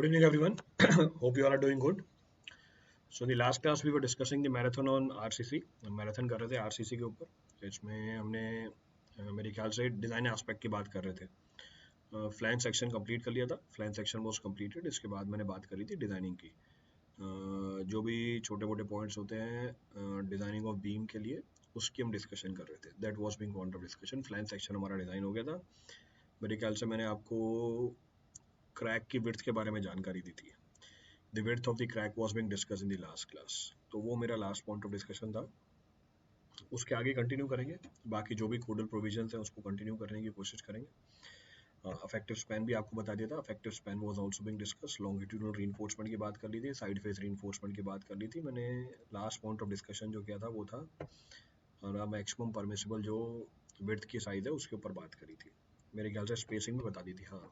Good evening, everyone. Hope you all are doing good. So, in the last class, we were discussing the marathon on RCC. हम marathon कर रहे थे RCC के ऊपर. इसमें हमने मेरे ख्याल से डिज़ाइन एस्पेक्ट की बात कर रहे थे. फ्लैंज सेक्शन कंप्लीट कर लिया था. Flange section was completed. इसके बाद मैंने बात करी थी डिज़ाइनिंग की. जो भी छोटे मोटे पॉइंट्स होते हैं डिज़ाइनिंग ऑफ बीम के लिए, उसकी हम डिस्कशन कर रहे थे. That was being point of discussion. Flange section हमारा डिज़ाइन हो गया था. मेरे ख्याल से मैंने आपको क्रैक की विड्थ के बारे में जानकारी दी थी. The width of the crack was being discussed in the last class. तो वो मेरा लास्ट पॉइंट ऑफ डिस्कशन था. उसके आगे कंटिन्यू करेंगे. बाकी जो भी कोडल प्रोविजंस हैं उसको कंटिन्यू करने की कोशिश करेंगे. अफेक्टिव स्पैन भी आपको बता दिया था. Affective span was also being discuss. Longitudinal reinforcement की बात कर ली थी. साइड फेस रीइंफोर्समेंट की बात कर ली थी. मैंने लास्ट पॉइंट ऑफ डिस्कशन जो किया था वो था मैक्सिमम परमिसिबल जो विड्थ की साइज है उसके ऊपर बात करी थी. मेरे ख्याल से स्पेसिंग भी बता दी थी. हाँ,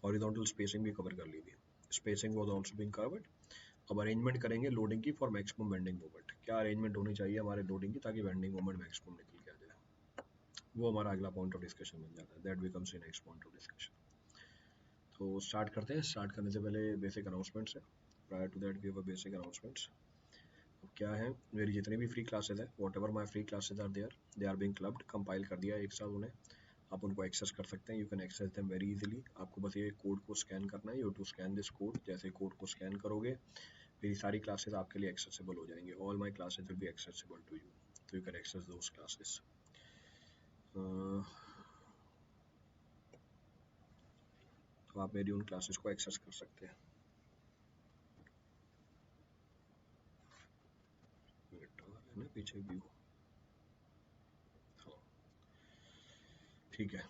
हॉरिजॉन्टल स्पेसिंग भी कवर कर ली थी. Spacing was also being covered. अब अरेंजमेंट करेंगे लोडिंग की फॉर मैक्सिमम बेंडिंग मोमेंट. क्या अरेंजमेंट होनी चाहिए हमारे लोडिंग की ताकि बेंडिंग मोमेंट मैक्सिमम निकल के आ जाए. वो हमारा अगला पॉइंट ऑफ डिस्कशन बन जाता है. That becomes the next point of discussion. तो स्टार्ट करते हैं. स्टार्ट करने से पहले बेसिक अनाउंसमेंट्स है. Prior to that we have a basic announcements. अब क्या है, मेरी जितनी भी फ्री क्लासेज है, whatever my free classes are there, they are being clubbed. Compile कर दिया एक साथ उन्हें. आप उनको एक्सेस कर सकते हैं. You can access them very easily. आपको बस ये कोड को स्कैन करना है. You to scan this code. जैसे कोड को स्कैन करोगे मेरी सारी क्लासेस आपके लिए एक्सेसिबल हो जाएंगे. All my classes will be accessible to you. तो you can access those classes. तो आप मेरी उन क्लासेस को एक्सेस कर सकते हैं. ना पीछे व्यू. हाँ, ठीक है.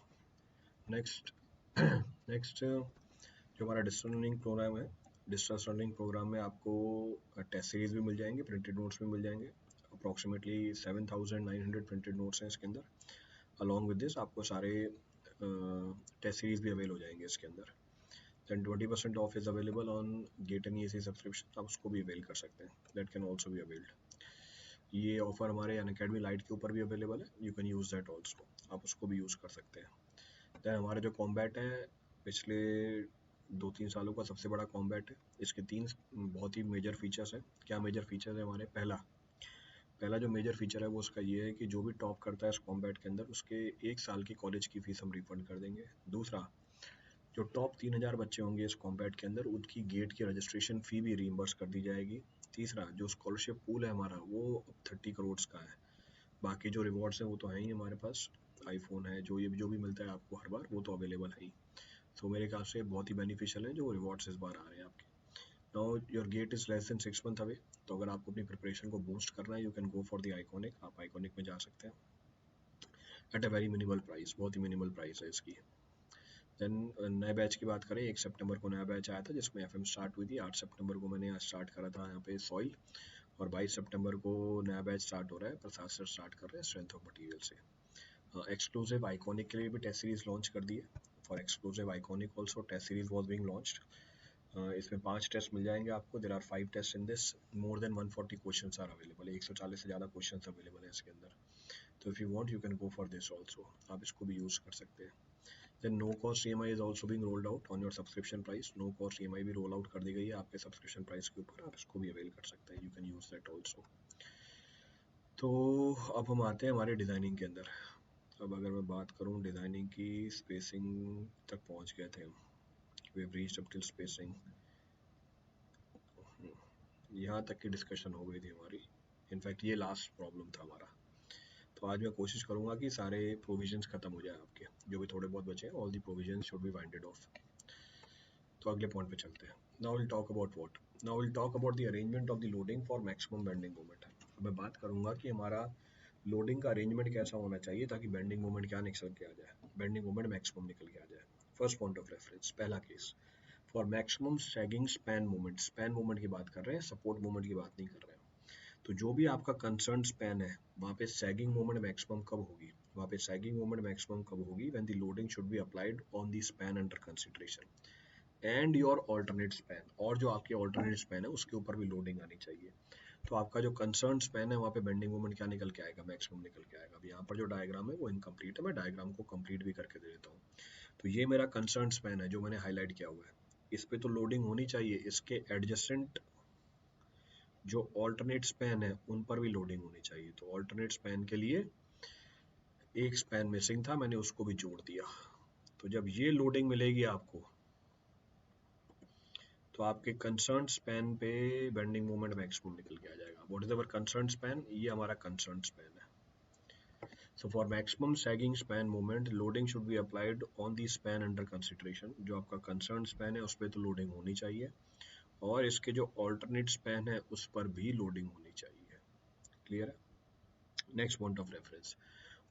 नेक्स्ट नेक्स्ट जो हमारा डिस्टेंस लर्निंग प्रोग्राम है, डिस्टेंस लर्निंग प्रोग्राम में आपको टेस्ट सीरीज भी मिल जाएंगे, प्रिंटेड नोट्स भी मिल जाएंगे. अप्रॉक्सीमेटली 7,900 प्रिंटेड नोट्स हैं इसके अंदर. अलॉन्ग विद दिस आपको सारे टेस्ट सीरीज भी अवेल हो जाएंगे इसके अंदर. Then 20% off is available on GATE and ESE subscription. आप उसको भी अवेल कर सकते हैं. That can also be availed. ये ऑफर हमारे अनअकैडमी लाइट के ऊपर भी अवेलेबल है. You can use that also. आप उसको भी यूज़ कर सकते हैं. दैन हमारा जो कॉम्बैट है, पिछले 2-3 सालों का सबसे बड़ा कॉम्बैट है. इसके 3 बहुत ही मेजर फीचर्स हैं. क्या मेजर फीचर्स है हमारे? पहला जो मेजर फीचर है वो उसका ये है कि जो भी टॉप करता है इस कॉम्बैट के अंदर, उसके 1 साल की कॉलेज की फ़ीस हम रिफंड कर देंगे. दूसरा, जो टॉप 3,000 बच्चे होंगे इस कॉम्बैट के अंदर, उनकी गेट की रजिस्ट्रेशन फ़ी भी रीइंबर्स कर दी जाएगी. तीसरा, जो स्कॉलरशिप पूल है हमारा वो 30 करोड़ का है. बाकी जो रिवॉर्ड्स हैं वो तो हैं ही हमारे पास. आईफोन है, जो भी मिलता है आपको हर बार, वो तो अवेलेबल है ही. तो मेरे ख्याल से बहुत ही बेनिफिशियल है जो रिवॉर्ड्स इस बार आ रहे हैं आपके. Now your GATE is less than 6 month away. तो अगर आपको अपनी प्रिपरेशन को बूस्ट करना है, you can go for the Iconic. आप आइकॉनिक में जा सकते हैं at a very minimal price. बहुत ही मिनिमल प्राइस है इसकी. देन नए बैच की बात करें, 1 सितंबर को नया बैच आया था जिसमें एफएम स्टार्ट हुई थी. 8 सितंबर को मैंने यहाँ स्टार्ट करा था यहाँ पे सॉइल. और 22 सितंबर को नया बैच स्टार्ट हो रहा है. प्रसाद सर स्टार्ट कर रहे हैं स्ट्रेंथ ऑफ मटीरियल से. एक्सक्लूसिव आइकॉनिक के लिए भी टेस्ट सीरीज लॉन्च कर दी है. For exclusive Iconic also test series was being launched. इसमें 5 टेस्ट मिल जाएंगे आपको. There are 5 test in this. More than 140 question are available. 140 से ज़्यादा क्वेश्चन अवेलेबल है इसके अंदर. तो if you want you can go for this also. आप इसको भी यूज़ कर सकते हैं. Then no cost EMI is also being rolled out on your subscription price. No cost EMI भी रोल आउट कर दी गई है आपके सब्सक्रिप्शन प्राइस के ऊपर. आप इसको भी अवेल कर सकते हैं. You can use that also. तो अब हम आते हैं हमारे डिज़ाइनिंग के अंदर. अब अगर मैं बात करूं डिज़ाइनिंग की, स्पेसिंग तक पहुंच गए थे हम. We have reached up till spacing. यहाँ तक की डिस्कशन हो गई थी हमारी. इनफैक्ट ये लास्ट प्रॉब्लम था हमारा. तो आज मैं कोशिश करूँगा कि सारे प्रोविजंस ख़त्म हो जाए आपके. जो भी थोड़े बहुत बचे हैं, all the provisions should be winded of. तो अगले पॉइंट पे चलते हैं. Now will talk about what. Now will talk about the arrangement of the loading for maximum bending moment. मैं बात करूँगा कि हमारा लोडिंग का अरेंजमेंट कैसा होना चाहिए ताकि बेंडिंग मोमेंट क्या निकल के आ जाए, बेंडिंग मोमेंट मैक्सिमम निकल के आ जाए. फर्स्ट पॉइंट ऑफ रेफरेंस, पहला case, for maximum sagging span moment. Span moment की बात कर रहे हैं, सपोर्ट मोमेंट की बात नहीं कर रहे हैं. तो जो भी आपका कंसर्न स्पैन है, वहाँ पे सैगिंग मोमेंट मैक्सिमम कब होगी? वहाँ पे सैगिंग मोमेंट मैक्सिमम कब होगी? When the loading should be applied on the span under consideration and your alternate span. और जो आपके ऑल्टरनेट स्पैन है उसके ऊपर भी लोडिंग आनी चाहिए. तो आपका जो कंसर्न स्पैन है वहाँ पे बेंडिंग मोमेंट क्या निकल के आएगा? मैक्सिमम निकल के आएगा. अब यहाँ पर जो डायग्राम है वो इनकम्प्लीट है. मैं डायग्राम को कंप्लीट भी करके दे देता हूँ. तो ये मेरा कंसर्न स्पैन है जो मैंने हाईलाइट किया हुआ है. इस पे तो लोडिंग होनी चाहिए, इसके एडजेसेंट जो ऑल्टरनेट स्पैन है उन पर भी लोडिंग होनी चाहिए। तो ऑल्टरनेट स्पैन के लिए एक स्पैन मिसिंग था, मैंने उसको भी जोड़ दिया। तो जब ये लोडिंग मिलेगी आपको, तो आपके कंसर्न स्पैन पे बेंडिंग मोमेंट मैक्सिमम निकल के आ जाएगा। What is our concern span? ये हमारा कंसर्न स्पैन है। So for maximum sagging span moment, loading should be applied on the span under consideration. जो आपका concerned span है उस पर तो loading होनी चाहिए, और इसके जो alternate span है उस पर भी loading होनी चाहिए। Clear है? Next point of reference.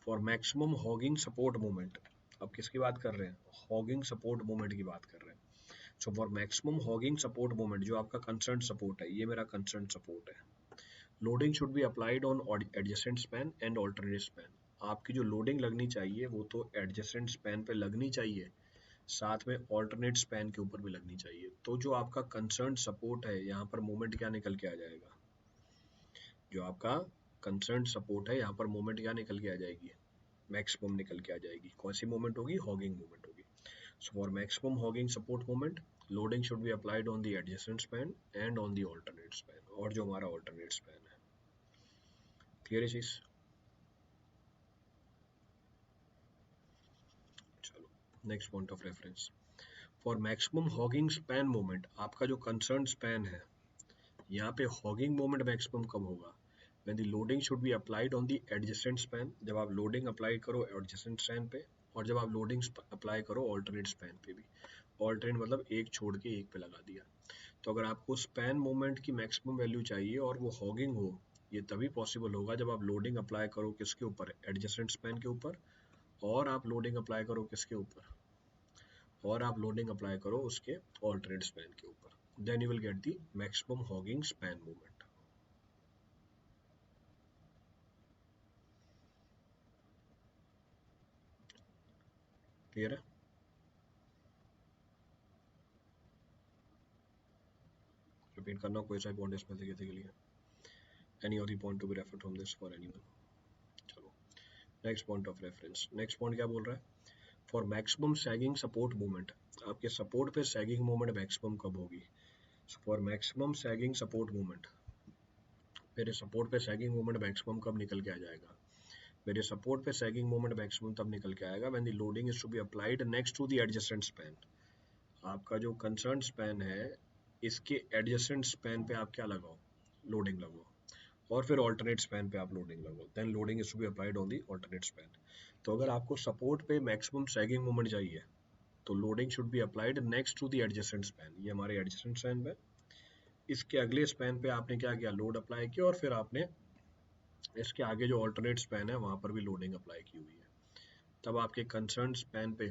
For maximum hogging support moment, अब किसकी बात कर रहे हैं? Hogging support moment की बात कर रहे हैं। So for maximum hogging support moment, जो आपका concerned support है, ये मेरा concerned support है। Loading should be applied on adjacent span and alternate span. आपकी जो लोडिंग लगनी चाहिए वो तो एडजेसेंट स्पैन पे लगनी चाहिए, साथ में ऑल्टरनेट स्पैन के ऊपर भी लगनी चाहिए। तो जो आपका कंसर्न सपोर्ट है, यहाँ पर मोमेंट क्या निकल के आ जाएगा? जो आपका कंसर्न सपोर्ट है यहाँ पर मोमेंट क्या निकल के आ जाएगी? मैक्सिमम निकल के आ जाएगी। कौन सी मोमेंट होगी? हॉगिंग मोमेंट होगी। So for maximum hugging support moment, loading should be applied on the adjacent span and on the alternate span, और जो हमारा ऑल्टरनेट स्पैन है। क्लियर है चीज? चलो next point of reference. For maximum hogging span moment, आपका जो concern span है यहाँ पे हॉगिंग मोमेंट मैक्सिमम कब होगा? When the loading should be applied on the adjacent span, जब आप लोडिंग अप्लाई करो एडजेसेंट स्पैन पे, और जब आप लोडिंग अप्लाई करो ऑल्टरनेट स्पैन पे भी। ऑल्टरनेट मतलब एक छोड़ के एक पे लगा दिया। तो अगर आपको स्पैन मोमेंट की मैक्सिमम वैल्यू चाहिए और वो हॉगिंग हो, ये तभी पॉसिबल होगा जब आप लोडिंग अप्लाई करो किसके ऊपर? एडजेसेंट स्पैन के ऊपर, और आप लोडिंग अप्लाई करो किसके ऊपर? और आप लोडिंग अप्लाई करो उसके ऑल्टरनेट स्पैन के ऊपर। Then you will get the maximum hogging span moment. Clear है? रिपीट करना कोई सा पॉइंट इसमें से किसी के लिए? Any of the point to be referred from this for anyone? चलो next point of reference. Next point क्या बोल रहा है? For maximum sagging support moment, आपके सपोर्ट पे सैगिंग मोमेंट मैक्सिमम कब होगी? For maximum sagging support moment, मेरे सपोर्ट पे सैगिंग मोमेंट मैक्सिमम कब निकल के आ जाएगा? मेरे सपोर्ट पे सैगिंग मोमेंट मैक्सिमम तब निकल के आएगा when the loading is to be applied next to the adjacent span. आपका जो कंसर्न स्पैन है, इसके एडजेसेंट स्पैन पे आप क्या लगाओ? लोडिंग लगाओ, और फिर ऑल्टरनेट स्पैन पे आप लोडिंग लगाओ। Then loading is to be applied on the alternate span. तो अगर आपको सपोर्ट पे मैक्सिमम सैगिंग मोमेंट चाहिए, तो loading should be applied next to the adjacent span. ये हमारे एडजेसेंट स्पैन पे, इसके अगले स्पैन पे आपने क्या किया? लोड अप्लाई किया, और फिर आपने इसके आगे जो ऑल्टरनेट स्पैन है वहां पर भी लोडिंग अप्लाई की हुई है। तब आपके कंसर्न स्पैन पे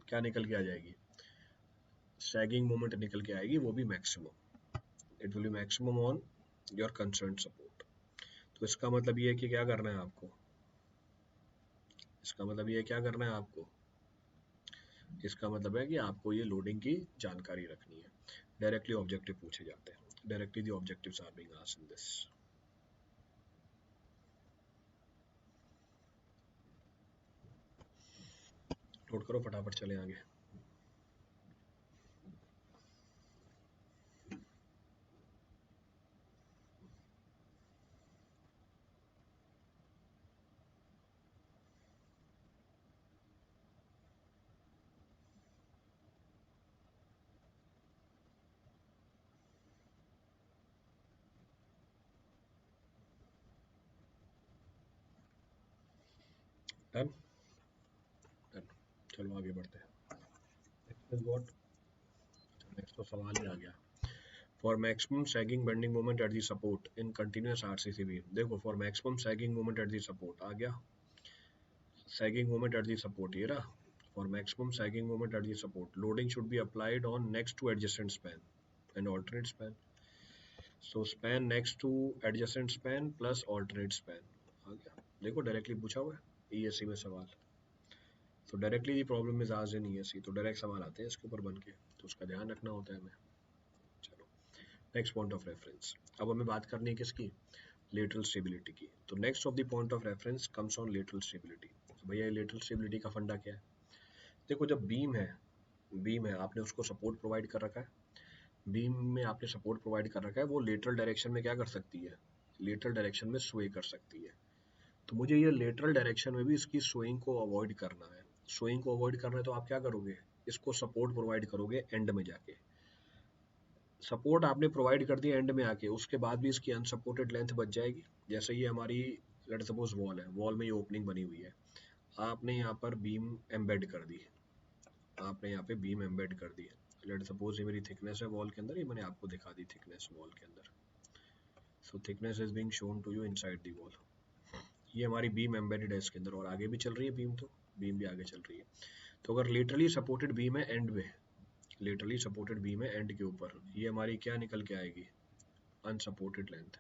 क्या निकल के आ जाएगी? सैगिंग मोमेंट निकल के आएगी, वो भी maximum. It will be maximum on your concern support. तो इसका मतलब ये है कि क्या करना है आपको? इसका मतलब ये क्या करना है आपको? इसका मतलब है कि आपको ये लोडिंग की जानकारी रखनी है। डायरेक्टली ऑब्जेक्टिव पूछे जाते हैं। Directly the objectives are being asked in this. Note करो फटाफट, चले आगे। Done done. चलो आगे बढ़ते हैं। Next is what? नेक्स्ट तो सवाल ही आ गया। For maximum sagging bending moment at the support in continuous RCC beam. देखो for maximum sagging moment at the support आ गया, sagging moment at the support ये रहा। For maximum sagging moment at the support, loading should be applied on next to adjacent span and alternate span. So span next to adjacent span plus alternate span आ गया। देखो directly पूछा हुआ है ESC में सवाल। तो डायरेक्टली दी प्रॉब्लम इज आज इन ईएससी, तो डायरेक्ट सवाल आते हैं इसके ऊपर बन के, तो उसका ध्यान रखना होता है हमें। चलो नेक्स्ट पॉइंट ऑफ रेफरेंस। अब हमें बात करनी है किसकी? लेटरल स्टेबिलिटी की। तो next of the point of reference comes on lateral stability. तो भैया लेटरल स्टेबिलिटी का फंडा क्या है? देखो जब बीम है, बीम है, आपने उसको सपोर्ट प्रोवाइड कर रखा है, बीम में आपने सपोर्ट प्रोवाइड कर रखा है, वो लेटरल डायरेक्शन में क्या कर सकती है, लेटरल डायरेक्शन में स्वे कर सकती है। तो मुझे ये लेटरल डायरेक्शन में भी इसकी स्वेइंग को अवॉइड करना है। स्वेइंग को अवॉइड करना है तो आप क्या करोगे, इसको सपोर्ट प्रोवाइड करोगे एंड में जाके। सपोर्ट आपने प्रोवाइड कर दिया एंड में आके, उसके बाद भी इसकी अनसपोर्टेड लेंथ बच जाएगी। जैसे ये हमारी लेट सपोज वॉल है, वॉल में ये ओपनिंग बनी हुई है, आपने यहाँ पर बीम एम्बेड कर दी, आपने यहाँ पे बीम एम्बेड कर दी। लेट सपोज ये मेरी थिकनेस है वॉल के अंदर, ये मैंने आपको दिखा दी थिकनेस वॉल के अंदर। So thickness is being shown to you inside the wall. ये हमारी बीम एम्बेडेड है इसके अंदर, और आगे भी चल रही है बीम, तो बीम भी आगे चल रही है। तो अगर लेटरली सपोर्टेड बीम है एंड में, लेटरली सपोर्टेड बीम है एंड के ऊपर, ये हमारी क्या निकल के आएगी, अनसपोर्टेड लेंथ।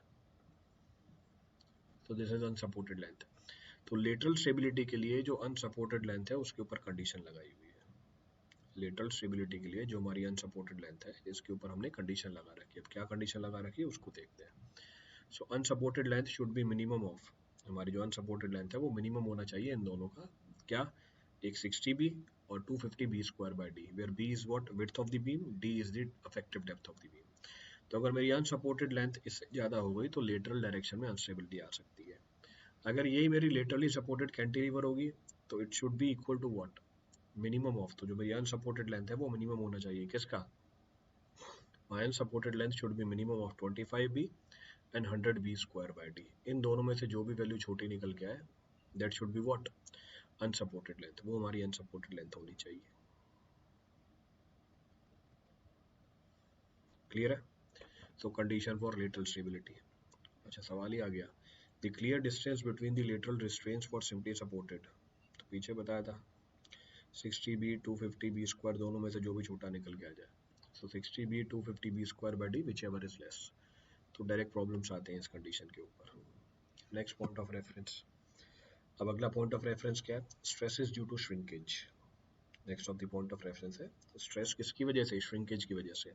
तो दिस इज अनसपोर्टेड लेंथ। तो लेटरल स्टेबिलिटी के लिए जो अनसपोर्टेड लेंथ है उसके ऊपर कंडीशन लगाई हुई है। लेटरल स्टेबिलिटी के लिए जो हमारी अनसपोर्टेड लेंथ है इसके ऊपर हमने कंडीशन लगा रखी है। अब क्या कंडीशन लगा रखी है उसको देखते हैं। So unsupported length should be minimum of, हमारी जो अनसपोर्टेड लेंथ है वो मिनिमम होना चाहिए इन दोनों का, क्या, एक 60b और 250b square by D, where b is what, width of the beam, d is the effective depth of the beam. तो अगर मेरी अनसपोर्टेड लेंथ इससे ज़्यादा हो गई तो लेटरल डायरेक्शन में अनस्टेबिलिटी आ सकती है। अगर यही मेरी लेटरली सपोर्टेड कैंटिलीवर होगी तो it should be equal to what, minimum of. तो जो मेरी अनसपोर्टेड लेंथ है वो मिनिमम होना चाहिए किसका, my unsupported length should be minimum of 25b and 100b square by D. इन दोनों में से जो भी वैल्यू छोटी निकल के आए that should be what, unsupported length, वो हमारी अनसपोर्टेड लेंथ होनी चाहिए। क्लियर है। सो कंडीशन फॉर लेटरल स्टेबिलिटी। अच्छा सवाल ही आ गया, the clear distance between the lateral restraints for simply supported. तो पीछे बताया था 60b 250b स्क्वायर, दोनों में से जो भी छोटा निकल के आ जाए। So 60b 250b square by D whichever is less. तो डायरेक्ट प्रॉब्लम्स आते हैं इस कंडीशन के ऊपर। Next point of reference. अब अगला पॉइंट ऑफ रेफरेंस क्या है, stress is due to shrinkage. Next of the point of reference है स्ट्रेस किसकी वजह से, श्रिंकेज की वजह से।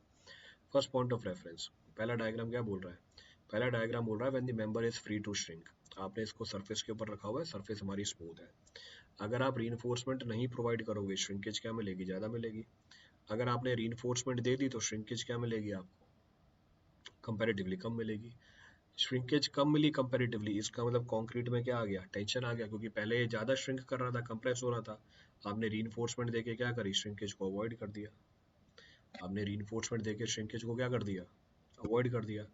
फर्स्ट पॉइंट ऑफ रेफरेंस, पहला डायग्राम क्या बोल रहा है, पहला डायग्राम बोल रहा है when the member is free to shrink. आपने इसको सरफेस के ऊपर रखा हुआ है, सरफेस हमारी स्मूथ है। अगर आप रीइंफोर्समेंट नहीं प्रोवाइड करोगे श्रिंकेज क्या मिलेगी, ज़्यादा मिलेगी। अगर आपने रीइंफोर्समेंट दे दी तो श्रिंकेज क्या मिलेगी आपको, कंपैरेटिवली कम मिलेगी। श्रिंकेज कम मिली कंपैरेटिवली, इसका मतलब कंक्रीट में क्या आ गया, टेंशन आ गया, क्योंकि पहले ये ज़्यादा श्रिंक कर रहा था, कंप्रेस हो रहा था। आपने रीइंफोर्समेंट देके क्या करी, श्रिंकेज को अवॉइड कर दिया। आपने रीइंफोर्समेंट देके श्रिंकेज को क्या कर दिया, अवॉइड कर दिया।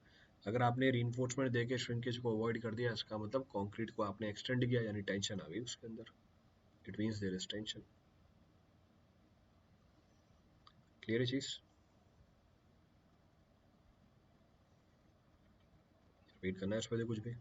अगर आपने रीइंफोर्समेंट देके श्रिंकेज को अवॉइड कर दिया, इसका मतलब कंक्रीट को आपने एक्सटेंड किया, यानी टेंशन आ गई उसके अंदर। It means there is tension. Clear है चीज, रिपीट करना है इस पहले कुछ भी।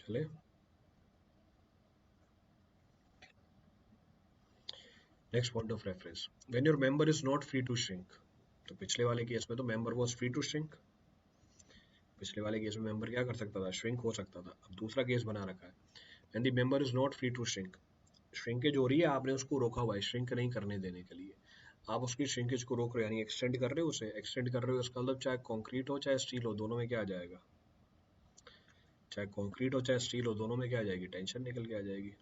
चले, next point of reference, when your member is not free to shrink. तो पिछले वाले केस में तो member was free to shrink, पिछले वाले केस में मेंबर क्या कर सकता था, श्रिंक हो सकता था। अब दूसरा केस बना रखा है, and the member is not free to shrink. Shrinkage हो रही है, आपने उसको रोका हुआ है श्रिंक नहीं करने देने के लिए। आप उसकी श्रिंकेज को रोक रहे हो, यानी एक्सटेंड कर रहे हो, उसे एक्सटेंड कर रहे हो, इसका मतलब चाहे कंक्रीट हो चाहे स्टील हो, दोनों में क्या आ जाएगा, चाहे कंक्रीट हो चाहे स्टील हो, दोनों में क्या आ जाएगी, टेंशन निकल के आ जाएगी।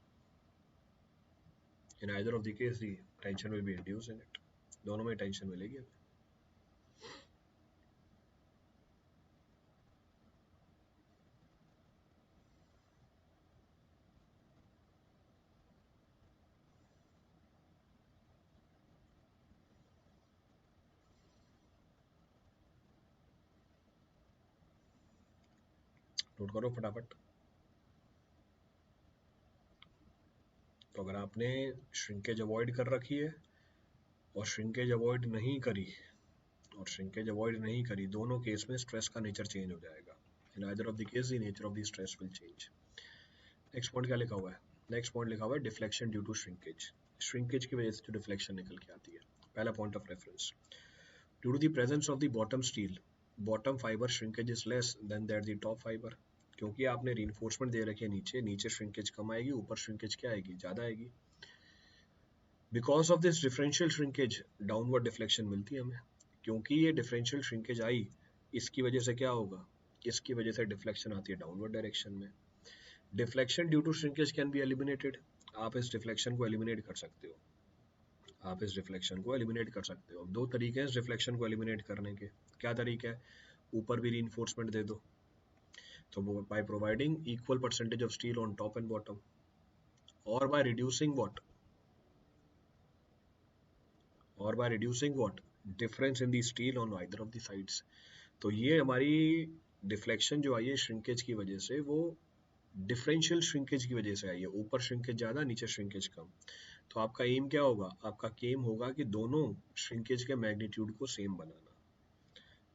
इन either of the case the tension will be induce in it, दोनों में टेंशन मिलेगी। नोट करो फटाफट। तो अगर आपने श्रिंकेज अवॉइड कर रखी है और श्रिंकेज अवॉइड नहीं करी, और श्रिंकेज अवॉइड नहीं करी, दोनों केस में स्ट्रेस का नेचर चेंज हो जाएगा। In either of the case the nature of the stress will change. Next point क्या लिखा हुआ है, नेक्स्ट पॉइंट लिखा हुआ है deflection due to shrinkage. Shrinkage की वजह से जो डिफ्लेक्शन निकल के आती है। पहला point of reference, due to the presence of the bottom steel, bottom fibre shrinkage is less than that the top fibre. क्योंकि आपने रीइंफोर्समेंट दे रखे नीचे, नीचे श्रिंकेज कम आएगी, ऊपर श्रिंकेज क्या आएगी, ज़्यादा आएगी। Because of this differential shrinkage downward deflection मिलती है हमें। क्योंकि ये डिफरेंशियल श्रिंकेज आई, इसकी वजह से क्या होगा, इसकी वजह से डिफ्लेक्शन आती है डाउनवर्ड डायरेक्शन में। Deflection due to shrinkage can be eliminated. आप इस डिफ्लेक्शन को एलिमिनेट कर सकते हो, आप इस रिफ्लेक्शन को एलिमिनेट कर सकते हो। दो तरीके हैं इस रिफ्लेक्शन को एलिमिनेट करने के। क्या तरीका है, ऊपर भी रीइंफोर्समेंट दे दो, तो by providing equal percentage of steel on top and bottom, और बाय रिड्यूसिंग व्हाट, और by reducing what, difference in the steel on either of the sides. तो ये हमारी डिफ्लेक्शन जो आई है श्रिंकेज की वजह से, वो डिफरेंशियल श्रिंकेज की वजह से आई है। ऊपर श्रिंकेज ज़्यादा, नीचे श्रिंकेज कम। तो आपका एम क्या होगा, आपका एम होगा कि दोनों श्रिंकेज के मैग्नीट्यूड को सेम बनाना,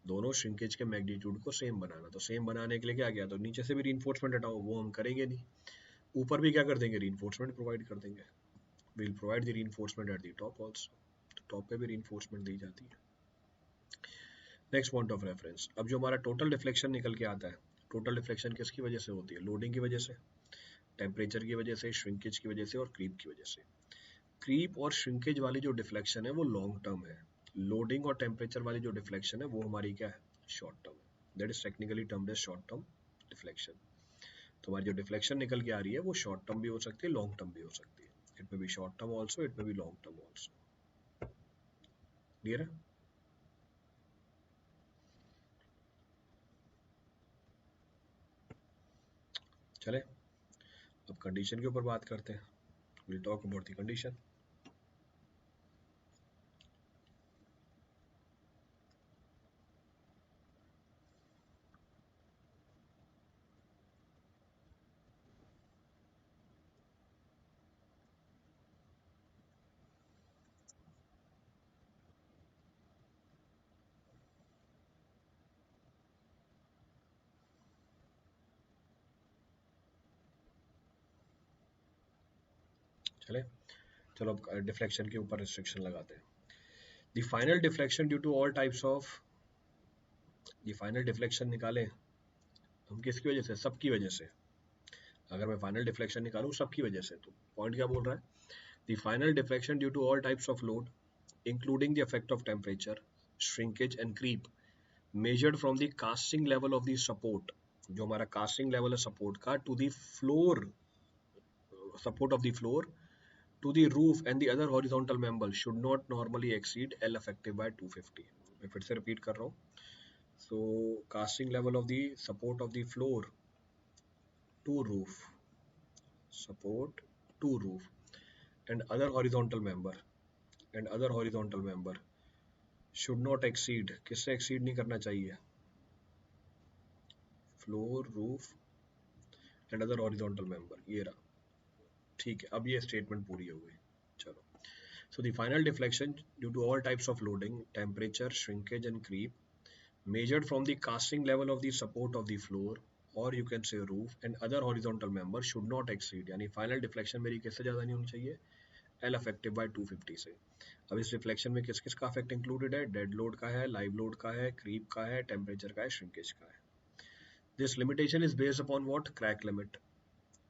दोनों श्रिंकेज के मैग्नीट्यूड को सेम बनाना। तो सेम बनाने के लिए क्या किया, तो नीचे से भी रीइंफोर्समेंट हटाओ, वो हम करेंगे नहीं। ऊपर भी क्या कर देंगे, रीइंफोर्समेंट प्रोवाइड कर देंगे। Will provide the reinforcement at the top also, तो टॉप पे भी रीइंफोर्समेंट दी जाती है। नेक्स्ट पॉइंट ऑफ रेफरेंस, अब जो हमारा टोटल डिफ्लेक्शन निकल के आता है, टोटल डिफ्लेक्शन किसकी वजह से होती है, लोडिंग की वजह से, टेम्परेचर की वजह से, श्रिंकेज की वजह से और क्रीप की वजह से। क्रीप और श्रिंकेज वाली जो डिफ्लेक्शन है वो लॉन्ग टर्म है, लोडिंग और टेम्परेचर वाली जो डिफ्लेक्शन है वो हमारी क्या है, शॉर्ट टर्म है। That is technically termed as short term deflection. तो हमारी जो डिफ्लेक्शन निकल के आ रही है वो शॉर्ट टर्म भी हो सकती है, लॉन्ग टर्म भी हो सकती है। It may be short term also, it may be long term also. Clear है? चले अब कंडीशन के ऊपर बात करते हैं। Will talk about the condition. चले चलो अब डिफ्लेक्शन के ऊपर रिस्ट्रिक्शन लगाते हैं। The final deflection due to all types of, ये फाइनल डिफ्लेक्शन निकालें हम किसकी वजह से, सबकी वजह से। अगर मैं फाइनल डिफ्लेक्शन निकालूं सबकी वजह से, तो पॉइंट क्या बोल रहा है, the final deflection due to all types of load including the effect of temperature, shrinkage and creep, measured from the casting level of the support, जो हमारा कास्टिंग लेवल है सपोर्ट का, to the floor, support of the floor, to the roof and the other horizontal member should not normally exceed L effective by 250. मैं फिर से repeat कर रहा हूँ। So casting level of the support of the floor to roof, support to roof and other horizontal member should not exceed, किससे exceed नहीं करना चाहिए, floor, roof and other horizontal member, ये रहा। ठीक है, अब ये स्टेटमेंट पूरी हो गई। चलो, so the final deflection due to all types of loading, temperature, shrinkage and creep, measured from the casting level of the support of the floor or you can say roof and other horizontal member should not exceed, यानी final deflection मेरी किससे ज़्यादा नहीं होनी चाहिए, L effective by 250 से। अब इस रिफ्लेक्शन में किस किस का इफेक्ट इंक्लूडेड है, डेड लोड का है, लाइव लोड का है, क्रीप का है, टेम्परेचर का है, श्रिंकेज का है। This limitation is based upon what, crack limit,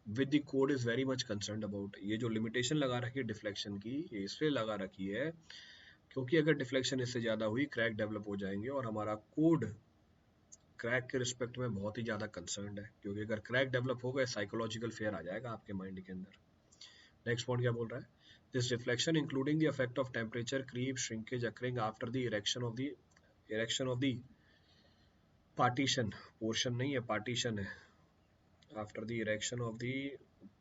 with the code is very much concern about. ये जो लिमिटेशन लगा रखी है डिफ्लेक्शन की, ये इसलिए लगा रखी है क्योंकि अगर डिफ्लेक्शन इससे ज़्यादा हुई क्रैक डेवलप हो जाएंगे, और हमारा कोड क्रैक के रिस्पेक्ट में बहुत ही ज़्यादा कंसर्न है, क्योंकि अगर क्रैक डेवलप हो गए साइकोलॉजिकल फेयर आ जाएगा आपके माइंड के अंदर। नेक्स्ट पॉइंट क्या बोल रहा है, this reflection including the effect of temperature, creep, shrinkage occurring after the erection of the partition, portion नहीं है पार्टीशन है, after the erection of the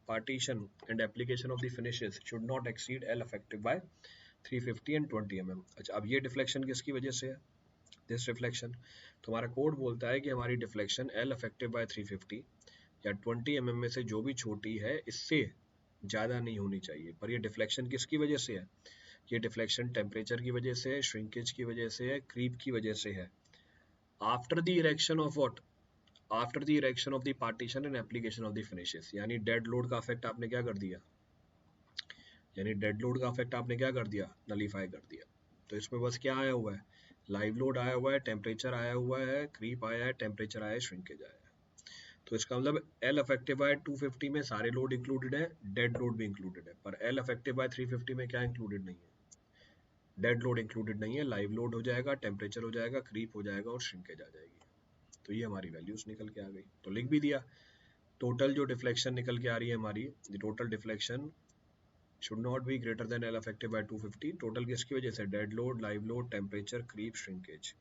partition and application of the finishes should not exceed L effective by 350 and 20 mm। अच्छा, अब ये deflection किसकी वजह से है, दिस रिफ्लेक्शन। तुम्हारा कोड बोलता है कि हमारी डिफ्लेक्शन L effective by 350 या 20 mm में से जो भी छोटी है इससे ज़्यादा नहीं होनी चाहिए। पर ये डिफ्लेक्शन किसकी वजह से है, ये डिफ्लेक्शन टेम्परेचर की वजह से है, श्रिंकेज की वजह से है, क्रीप की वजह से है। After the erection of what, after the erection of the partition and application of the finishes, यानी डेड लोड का इफेक्ट आपने क्या कर दिया, यानी डेड लोड का इफेक्ट आपने क्या कर दिया, नलीफाई कर दिया। तो इसमें बस क्या आया हुआ है, लाइव लोड आया हुआ है, टेम्परेचर आया हुआ है, क्रीप आया है, टेम्परेचर आया है, श्रिंकेज आया है। तो इसका मतलब एल अफेक्टिव बाय 250 में सारे लोड इंक्लूडेड है, डेड लोड भी इंक्लूडेड है, पर एल अफेक्टिव बाय 350 में क्या इंक्लूडेड नहीं है, डेड लोड इंक्लूडेड नहीं है, लाइव लोड हो जाएगा, टेम्परेचर हो जाएगा, क्रीप हो जाएगा और श्रिंकेज आ जाएगी। तो ये हमारी वैल्यूज निकल के आ गई, तो लिख भी दिया। टोटल जो डिफ्लेक्शन निकल के आ रही है हमारी, the total deflection should not be greater than L effective by 250। Total किसकी वजह से, dead load, live load, temperature, creep, shrinkage.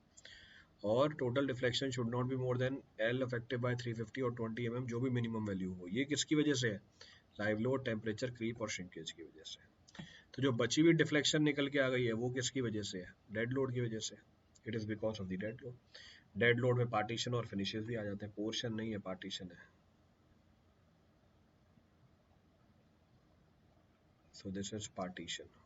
और total deflection should not be more than L effective by 350 और 20 mm जो भी मिनिमम वैल्यू हो। ये किसकी वजह से है, लाइव लोड, टेम्परेचर, क्रीप और श्रिंकेज की वजह से। तो जो बची हुई डिफ्लेक्शन निकल के आ गई है वो किसकी वजह से है, डेड लोड की वजह से। It is because of the dead load. Dead load में पार्टीशन और फिनिशेस भी आ जाते हैं, पोर्शन नहीं है, पार्टीशन है। So this is partition.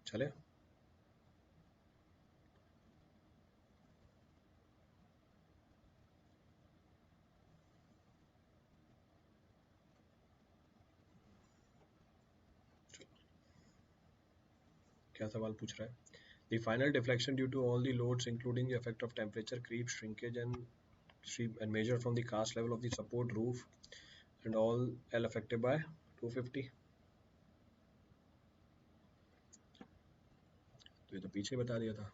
चले, क्या सवाल पूछ रहा है। The final deflection due to all the loads including the effect of temperature, creep, shrinkage and measured from the cast level of the support roof and all L affected by 250। तो ये तो पीछे बता दिया था।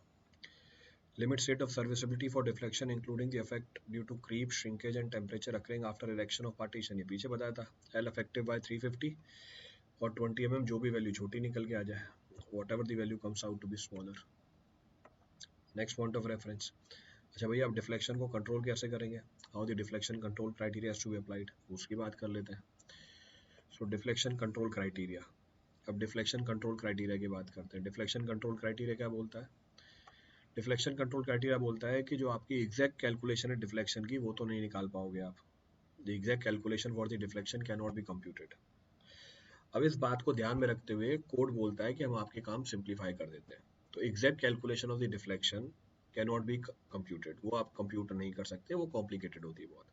Limit state of serviceability for deflection including the effect due to creep, shrinkage and temperature occurring after erection of partition, ये पीछे बताया था। L effective by 350 और 20 mm जो भी वैल्यू छोटी निकल के आ जाए, whatever the value comes out to be smaller। Next point of reference. अच्छा भैया, अब डिफ्लेक्शन को कंट्रोल कैसे करेंगे, how the deflection control criteria to be applied, उसकी बात कर लेते हैं। So deflection control criteria. अब डिफ्लेक्शन कंट्रोल क्राइटेरिया की बात करते हैं। डिफ्लेक्शन कंट्रोल क्राइटेरिया क्या बोलता है, डिफ्लेक्शन कंट्रोल क्राइटेरिया बोलता है कि जो आपकी एग्जैक्ट कैलकुलेशन है डिफ्लेक्शन की वो तो नहीं निकाल पाओगे आप, the exact calculation for the deflection can not be computed. अब इस बात को ध्यान में रखते हुए कोड बोलता है कि हम आपके काम सिंप्लीफाई कर देते हैं। तो exact calculation of the deflection can not be computed, वो आप कंप्यूटर नहीं कर सकते, वो कॉम्प्लिकेटेड होती है बहुत।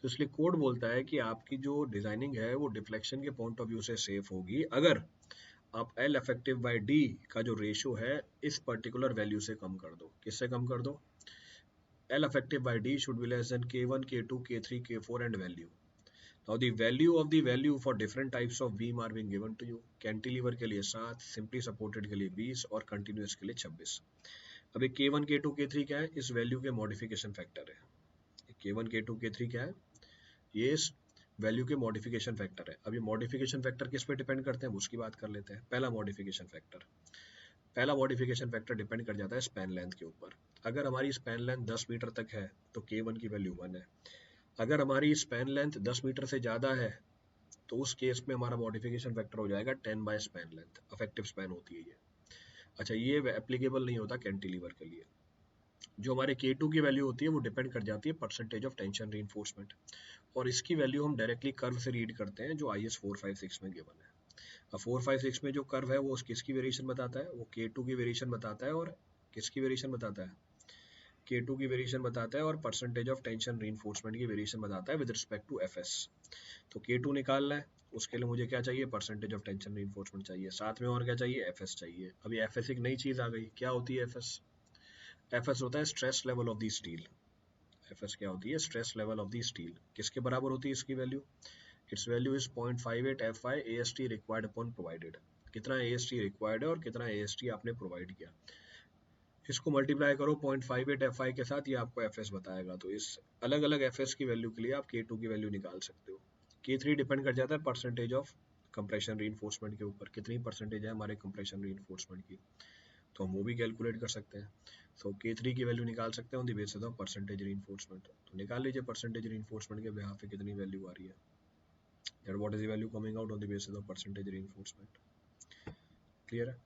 तो इसलिए कोड बोलता है कि आपकी जो डिजाइनिंग है वो डिफ्लेक्शन के पॉइंट ऑफ व्यू से सेफ होगी अगर आप एल इफेक्टिव बाय डी का जो रेशियो है इस पर्टिकुलर वैल्यू से कम कर दो। किससे कम कर दो, L effective by D should be less than K1, K2, K3, K4 and value. Now the value of the value for different types of beam are being given to you। Cantilever के लिए 7, simply supported के लिए 20 और continuous के लिए 26। अब ये K1, K2, K3 क्या है, इस वैल्यू के मॉडिफिकेशन फैक्टर है। K1, K2, K3 क्या है, ये इस वैल्यू के मॉडिफिकेशन फैक्टर है। अब ये मॉडिफिकेशन फैक्टर किस पे डिपेंड करते हैं, उसकी बात कर लेते हैं। पहला मॉडिफिकेशन फैक्टर डिपेंड कर जाता है स्पैन लेंथ के ऊपर। अगर हमारी स्पैन लेंथ 10 मीटर तक है तो K1 की वैल्यू 1 है। अगर हमारी स्पैन लेंथ 10 मीटर से ज़्यादा है तो उस केस में हमारा मॉडिफिकेशन फैक्टर हो जाएगा 10 by span length, effective span होती है ये। अच्छा, ये एप्लीकेबल नहीं होता कैंटिलीवर के लिए। जो हमारे K2 की वैल्यू होती है वो डिपेंड कर जाती है परसेंटेज ऑफ टेंशन रीइंफोर्समेंट, और इसकी वैल्यू हम डायरेक्टली कर्व से रीड करते हैं जो IS 456 में गिवन है। अब 456 में जो कर्व है वो किसकी वेरिएशन बताता है, वो K2 की वेरिएशन बताता है और किसकी वेरिएशन बताता है, K2 की वेरिएशन बताता है और परसेंटेज ऑफ टेंशन रीइंफोर्समेंट की वेरिएशन बताता है विद रिस्पेक्ट टू FS। तो K2 निकालना है, उसके लिए मुझे क्या चाहिए, परसेंटेज ऑफ टेंशन रीइंफोर्समेंट चाहिए, साथ में और क्या चाहिए, FS चाहिए। अभी FS एक नई चीज आ गई, क्या होती है FS, FS होता है stress level of the steel. FS क्या होती है, stress level of the steel. किसके बराबर होती है इसकी value, it's value is 0.58 FI AST required upon provided. कितना AST रिक्वायर्ड है और कितना AST आपने प्रोवाइड किया, इसको मल्टीप्लाई करो 0.58 FI के साथ, ये आपको FS बताएगा। तो इस अलग अलग FS की वैल्यू के लिए आप K2 की वैल्यू निकाल सकते हो। K3 डिपेंड कर जाता है परसेंटेज ऑफ कंप्रेशन रीइंफोर्समेंट के ऊपर, कितनी परसेंटेज है हमारे कंप्रेशन रीइंफोर्समेंट की। तो हम वो भी कैलकुलेट कर सकते हैं। सो K3 की वैल्यू निकाल सकते हैं on the basis of percentage reinforcement. तो निकाल लीजिए परसेंटेज रीइंफोर्समेंट के बिहाफ पे कितनी वैल्यू आ रही है, that what is the value coming out on the basis of percentage reinforcement. Clear है।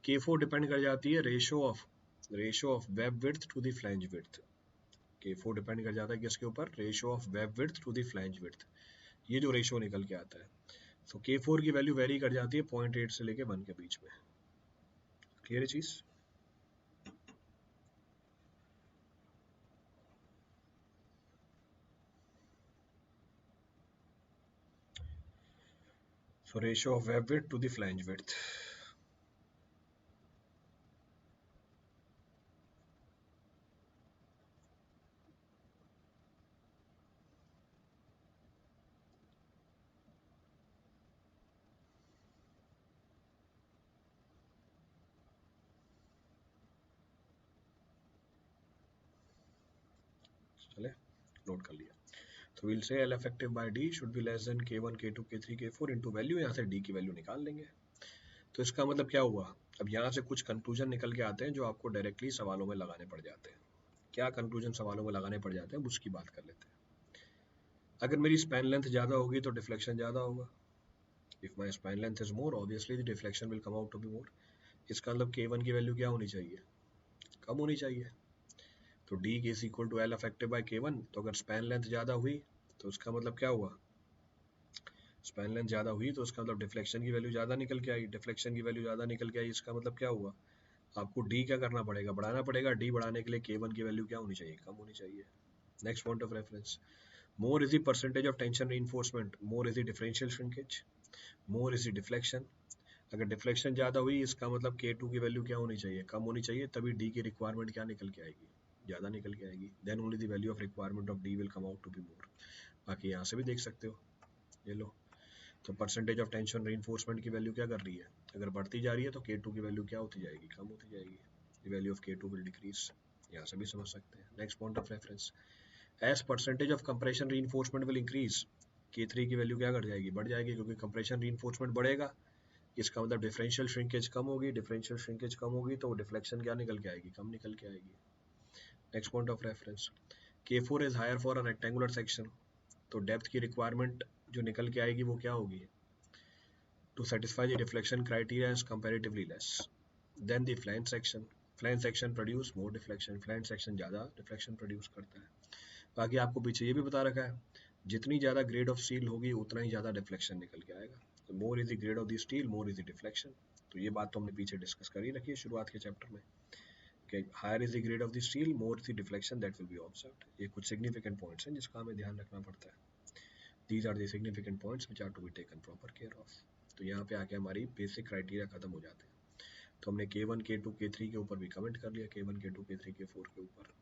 K4 डिपेंड कर जाती है ratio of web width to the flange width. K4 depend कर जाता है किसके ऊपर, ratio of web width to the flange width. ये जो रेशियो निकल के आता है, सो K4 की वैल्यू वेरी कर जाती है 0.8 से लेके 1 के बीच में। क्लियर है चीज। So ratio of web width to the flange width. चले, नोट कर लिया। तो will say L effective by D should be less than K1 K2 K3 K4 into value, यहाँ से D की वैल्यू निकाल लेंगे। तो इसका मतलब क्या हुआ, अब यहाँ से कुछ कंक्लूजन निकल के आते हैं जो आपको डायरेक्टली सवालों में लगाने पड़ जाते हैं। क्या कंक्लूजन सवालों में लगाने पड़ जाते हैं उसकी बात कर लेते हैं। अगर मेरी स्पैन लेंथ ज़्यादा होगी तो डिफ्लेक्शन ज़्यादा होगा। If my span length is more obviously the deflection will come out to be more. इसका मतलब K1 की वैल्यू क्या होनी चाहिए, कम होनी चाहिए। तो D is equal to L affected by K1। तो अगर स्पैन लेंथ ज़्यादा हुई तो उसका मतलब क्या हुआ, स्पैन लेंथ ज़्यादा हुई तो उसका मतलब डिफ्लेक्शन की वैल्यू ज़्यादा निकल के आई। डिफ्लेक्शन की वैल्यू ज़्यादा निकल के आई, इसका मतलब क्या हुआ, आपको D क्या करना पड़ेगा, बढ़ाना पड़ेगा। D बढ़ाने के लिए K1 की वैल्यू क्या होनी चाहिए, कम होनी चाहिए। Next point of reference, more is the percentage of tension reinforcement, more is the differential shrinkage, more is the deflection. अगर डिफ्लेक्शन ज़्यादा हुई इसका मतलब K2 की वैल्यू क्या होनी चाहिए, कम होनी चाहिए, तभी D की रिक्वायरमेंट क्या निकल के आएगी, ज़्यादा निकल के आएगी। Then only the value of requirement of D will come out to be more. बाकी यहाँ से भी देख सकते हो, ये लो। तो परसेंटेज ऑफ टेंशन रीइंफोर्समेंट की वैल्यू क्या कर रही है, अगर बढ़ती जा रही है तो K2 की वैल्यू क्या होती जाएगी, कम होती जाएगी। The value of K2 will decrease. यहाँ से भी समझ सकते हैं। Next point of reference, as percentage of compression reinforcement will increase, K3 की वैल्यू क्या कर जाएगी, बढ़ जाएगी, क्योंकि कंप्रेशन रीइंफोर्समेंट बढ़ेगा। इसका मतलब डिफरेंशियल श्रिंकेज कम होगी, डिफरेंशियल श्रिंकेज कम होगी तो डिफ्लेक्शन क्या निकल के आएगी, कम निकल के आएगी। Next point of reference, K4 is higher for a rectangular section. तो डेप्थ की रिक्वायरमेंट जो निकल के आएगी वो क्या होगी, to satisfy the deflection criteria is comparatively less than the flange section. Flange section produce more deflection, flange section ज़्यादा deflection produce करता है। बाकी आपको पीछे ये भी बता रखा है, जितनी ज़्यादा ग्रेड ऑफ स्टील होगी उतना ही ज़्यादा डिफ्लेक्शन निकल के आएगा। तो मोर is the grade of the steel more is the deflection. तो ये बात तो हमने पीछे डिस्कस कर ही रखी है शुरुआत के चैप्टर में कि higher is the grade of the steel more is the deflection that will be observed. ये कुछ सिग्निफिकेंट पॉइंट्स हैं जिसका हमें ध्यान रखना पड़ता है। These are the significant points which are to be taken proper care of. तो यहाँ पे आके हमारी बेसिक क्राइटेरिया खत्म हो जाते हैं। तो हमने K1 K2 K3 के ऊपर भी कमेंट कर लिया, K1 K2 K3 K4 के ऊपर।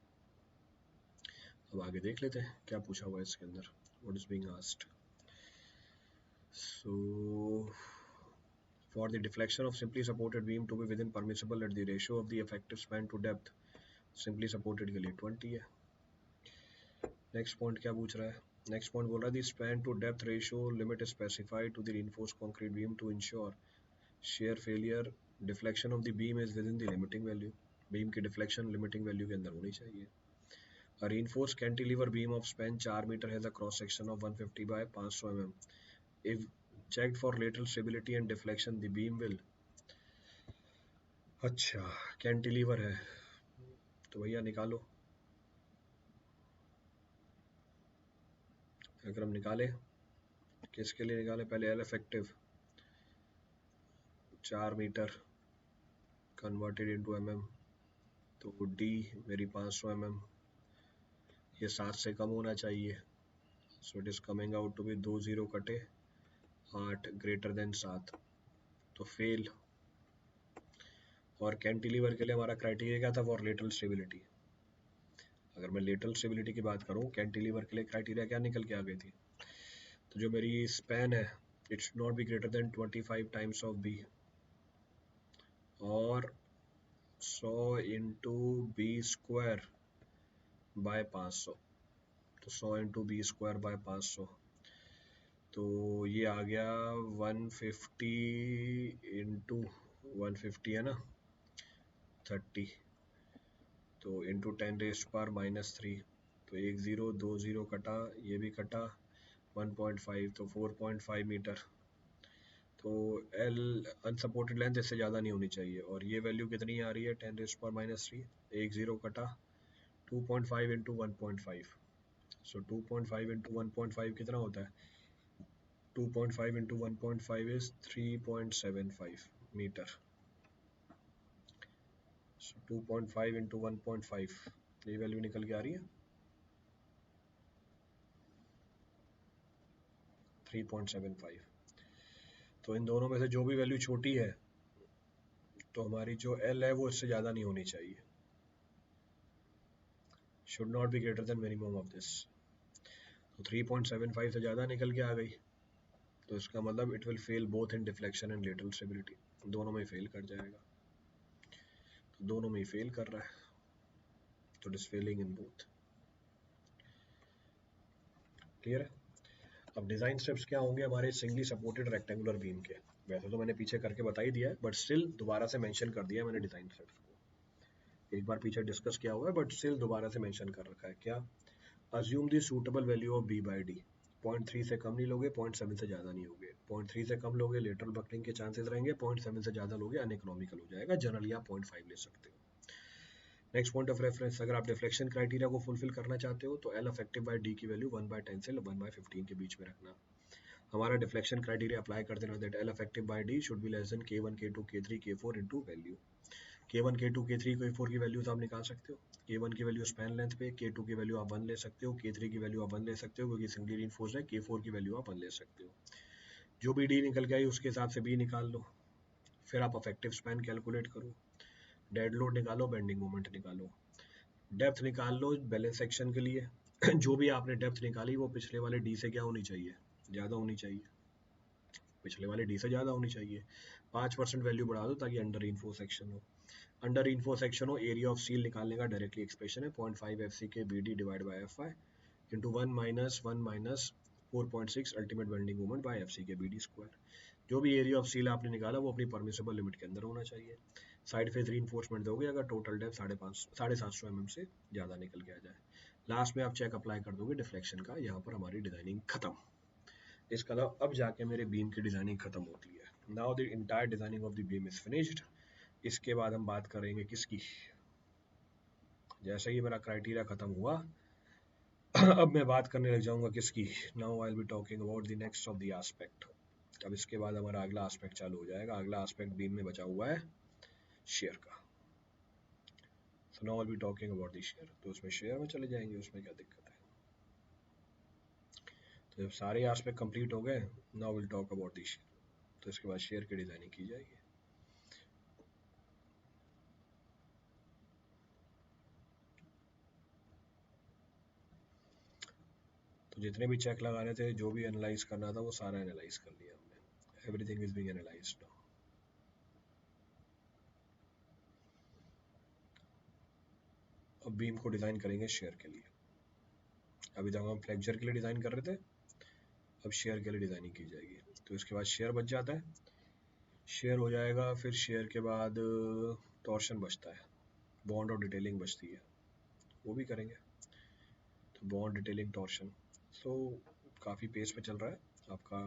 अब आगे देख लेते हैं क्या पूछा हुआ है इसके अंदर, what is being asked. So for the deflection of simply supported beam to be within permissible at the ratio of the effective span to depth, simply supported के लिए 20 है। नेक्स्ट पॉइंट क्या पूछ रहा है, नेक्स्ट पॉइंट बोल रहा है the span to depth ratio limit is specified to the reinforced concrete beam to ensure shear failure deflection of the beam is within the limiting value। Beam की deflection limiting value के अंदर होनी चाहिए। A reinforced cantilever beam of span 4 metre has a cross section of 150 by 500 mm. If checked for lateral stability and deflection the beam will, अच्छा cantilever है तो भैया निकालो। अगर हम निकाले किसके लिए निकाले, पहले L effective 4 metre converted into mm, तो डी मेरी 500 mm, ये 7 से कम होना चाहिए। So it is coming out to be 2 0 कटे 8 ग्रेटर देन 7, तो फेल। और कैंटिलीवर के लिए हमारा क्राइटेरिया क्या था, फॉर लेटरल स्टेबिलिटी। अगर मैं लेटरल स्टेबिलिटी की बात करूं कैंटिलीवर के लिए क्राइटेरिया क्या निकल के आ गई थी, तो जो मेरी स्पैन है it should not be greater than 25 times of B और 100 इंटू बी स्क्वायर बाय 500। तो 100 इंटू बी स्क्वायर बाय 500, तो ये आ गया 150 इंटू 150 है ना, 30, तो इंटू 10⁻⁻³ तो 1 0 2 0 कटा, ये भी कटा, 1.5 तो 4.5 मीटर। तो L अनसपोर्टेड लेंथ इससे ज़्यादा नहीं होनी चाहिए, और ये वैल्यू कितनी आ रही है 10⁻⁻3, 1 0 कटा, 2.5 इंटू 1.5, सो 2.5 इंटू 1.5 कितना होता है, 2.5 into 1.5 is 3.75 metre. So 2.5 into 1.5, ये वैल्यू निकल के आ रही है 3.75। तो इन दोनों में से जो भी वैल्यू छोटी है, तो हमारी जो L है वो इससे ज़्यादा नहीं होनी चाहिए, should not be greater then minimum of this. तो 3.75 से ज़्यादा निकल के आ गई, तो इसका मतलब it will fail both in deflection and lateral stability, दोनों में फेल कर जाएगा। तो दोनों में फेल कर रहा है, तो it is Fehling in both. Clear है? अब डिज़ाइन स्टेप्स क्या होंगे हमारे सिंगली सपोर्टेड रेक्टेंगुलर बीम के। वैसे तो मैंने पीछे करके बता ही दिया है, बट स्टिल दोबारा से मेंशन कर दिया मैंने डिज़ाइन स्टेप्स को। एक बार पीछे डिस्कस किया हुआ है, बट स्टिल दोबारा से मेंशन कर रखा है। क्या? Assume the suitable value of b by D. 0.3 से कम नहीं लोगे, 0.7 से ज़्यादा नहीं होगे। 0.3 से कम लोगे लेटरल बकलिंग के चांसेस रहेंगे, 0.7 से ज़्यादा लोगे अनइकोनॉमिकल हो जाएगा। जनरली आप 0.5 ले सकते हो। नेक्स्ट पॉइंट ऑफ रेफरेंस, अगर आप डिफ्लेक्शन क्राइटेरिया को फुलफिल करना चाहते हो तो L इफेक्टिव बाई डी की वैल्यू 1/10 से 1/15 के बीच में रखना। हमारा डिफ्लेक्शन क्राइटेरिया अप्लाई कर देना, that L effective by D should be less than K1 K2 K3 K4 into value. K1 K2 K3 K4 की वैल्यूज आप निकाल सकते हो। K1 की वैल्यू स्पैन लेंथ पे, K2 की वैल्यू आप 1 ले सकते हो, K3 की वैल्यू आप 1 ले सकते हो क्योंकि सिंगली रीइंफोर्स्ड है, K4 की वैल्यू आप 1 ले सकते हो। जो भी डी निकल के आई उसके हिसाब से बी निकाल लो। फिर आप इफेक्टिव स्पैन कैलकुलेट करो, डेड लोड निकालो, बेंडिंग मोमेंट निकालो, डेप्थ निकाल लो बैलेंस सेक्शन के लिए। जो भी आपने डेप्थ निकाली वो पिछले वाले डी से क्या होनी चाहिए, ज़्यादा होनी चाहिए, पिछले वाले डी से ज़्यादा होनी चाहिए। 5% वैल्यू बढ़ा दो ताकि अंडर इन्फोर्स सेक्शन हो। अंडर इन्फोर्स सेक्शन हो, एरिया ऑफ सील निकालने का डायरेक्टली एक्सप्रेशन है 0.5 FC के BD divide by FY into 1 minus 4.6 ultimate bending moment by FC के BD स्क्वायर। जो भी एरिया ऑफ सील आपने निकाला वो अपनी परमिसिबल लिमिट के अंदर होना चाहिए। साइड फेस रीइंफोर्समेंट दोगे अगर टोटल डेप्थ 750 mm से ज़्यादा निकल के आ जाए। लास्ट में आप चेक अप्लाई कर दोगे डिफ्लेक्शन का। यहाँ पर हमारी डिजाइनिंग खत्म। इसके अलावा अब जाके मेरे बीम की डिजाइनिंग खत्म होती है। Now the entire designing of the beam is finished. इसके बाद हम बात करेंगे किसकी, जैसे ही मेरा क्राइटेरिया खत्म हुआ अब मैं बात करने लग जाऊंगा किसकी। Now I will be talking about the next of the aspect. अब इसके बाद हमारा अगला एस्पेक्ट चालू हो जाएगा। अगला एस्पेक्ट बीम में बचा हुआ है शेयर का। So now I will be talking about the share. तो उसमें शेयर में चले जाएंगे, उसमें क्या दिक्कत है। तो जब सारे एस्पेक्ट कंप्लीट हो गए, now will talk about the share. तो इसके बाद शेयर की डिजाइनिंग की जाएगी। तो जितने भी चेक लगाने थे, जो भी एनालाइज करना था, वो सारा एनालाइज कर लिया हमने। Everything is being analysed now. अब बीम को डिज़ाइन करेंगे शेयर के लिए। अभी तक हम फ्लेक्चर के लिए डिज़ाइन कर रहे थे, अब शेयर के लिए डिज़ाइनिंग की जाएगी। तो इसके बाद शेयर बच जाता है, शेयर हो जाएगा, फिर शेयर के बाद टॉर्शन बचता है, बॉन्ड और डिटेलिंग बचती है, वो भी करेंगे। तो बॉन्ड डिटेलिंग टॉर्शन, सो काफ़ी पेस पे चल रहा है, आपका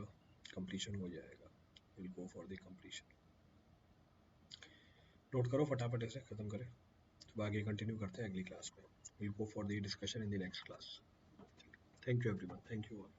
कंप्लीशन हो जाएगा। Will go for the completion. Note करो फटाफट, इसे ख़त्म करें। तो आगे कंटिन्यू करते हैं अगली क्लास में। Will go for the discussion in the next class. Thank you everyone, thank you all.